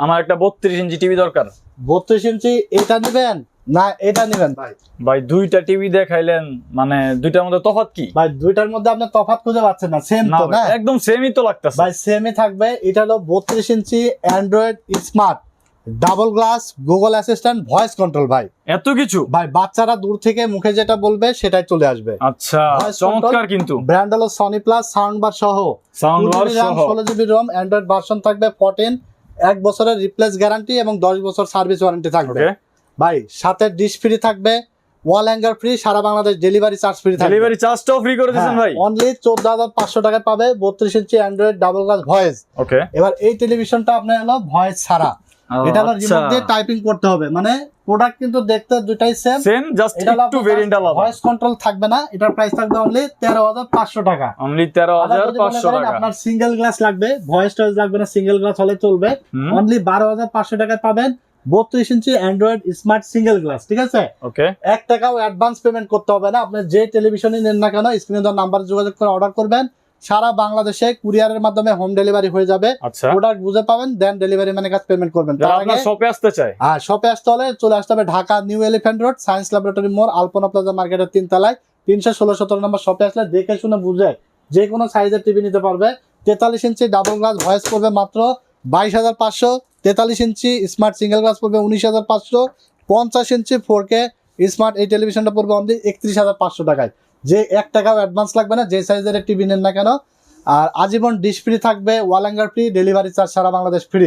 আমার একটা 32 inch TV দরকার। 32 ইঞ্চি এটা নেবেন না এটা নেবেন ভাই? ভাই দুইটা টিভি দেখাইলেন, মানে দুইটার মধ্যে তফাৎ কি? ভাই দুইটার মধ্যে আপনি তফাৎ খুঁজে পাচ্ছেন না, সেম না তো ভাই, না? একদম সেমই তো লাগতেছে ভাই সেমই থাকবে। এটা হলো 32 inch android smart double glass Google assistant voice control. ভাই এত কিছু, ভাই বাচ্চারা দূর থেকে মুখে যেটা বলবে সেটাই চলে আসবে। আচ্ছা Voice চমৎকার। control, কিন্তু ব্র্যান্ড হলো সনি প্লাস, সাউন্ড বার সহ, সাউন্ড বার সহ 16 জিবি রম, অ্যান্ড্রয়েড ভার্সন থাকবে 14, 1 বছরের রিপ্লেস গ্যারান্টি এবং 10 বছর সার্ভিস ওয়ারেন্টি থাকবে। ওকে, ভাই সাথে ডিশ ফ্রি থাকবে, ওয়াল হ্যাঙ্গার ফ্রি, সারা বাংলাদেশ ডেলিভারি চার্জ ফ্রি থাকবে। ডেলিভারি চার্জটাও ফ্রি করে দিয়েছেন ভাই। অনলি 14,500 টাকায় পাবে 32 inch Android double glass voice. ওকে, এবার এই টেলিভিশনটা আপনার হলো ভয়েস ছাড়া, এটা হলো রিমোট দিয়ে টাইপিং করতে হবে, মানে প্রোডাক্ট কিন্তু দেখতে দুটাই সেম, জাস্ট একটু ভেরিয়েন্ট আলাদা। ভয়েস কন্ট্রোল থাকবে না, এটার প্রাইস থাকবে অনলি 13,500 টাকা। অনলি 13,500 টাকা। আপনার সিঙ্গেল গ্লাস লাগবে, ভয়েস টয়েস লাগবে না, সিঙ্গেল গ্লাস হলে চলবে, অনলি 12,500 টাকায় পাবেন 32 inch android smart single glass. ঠিক আছে, ওকে, 1 টাকাও অ্যাডভান্স পেমেন্ট করতে হবে না। আপনি যে টেলিভিশনই নেন না কেন, স্ক্রিনে দেওয়া নাম্বারে যোগাযোগ করে অর্ডার করবেন, সারা বাংলাদেশে কুরিয়ারের মাধ্যমে হোম ডেলিভারি হয়ে যাবে। আচ্ছা, প্রোডাক্ট বুঝে পাবেন, দেন ডেলিভারি ম্যানের কাছে পেমেন্ট করবেন। যারা আপনার শপে আসতে চায়, আর শপে আসতে হলে চলে আসতে হবে Dhaka new elephant road, science laboratory মোড়, আলপনা প্লাজা মার্কেটের 3 তলায় 316-17 নম্বর শপে আসলে দেখে শুনে বুঝে যে কোনো সাইজের টিভি নিতে পারবে। 43 ইঞ্চি ডাবল গ্লাস ভয়েস পড়বে মাত্র 22,500, 43 ইঞ্চি স্মার্ট সিঙ্গেল গ্লাস পড়বে 19,500, 50 ইঞ্চি 4K স্মার্ট এই টেলিভিশনটা পড়বে অনলি 31,500 টাকায়। যে 1 টাকাও অ্যাডভান্স লাগবে না, যে সাইজের টিভি নেন না কেন। আর আজীবন ডিশ ফ্রি থাকবে, wall hanger free, delivery charge সারা বাংলাদেশ ফ্রি।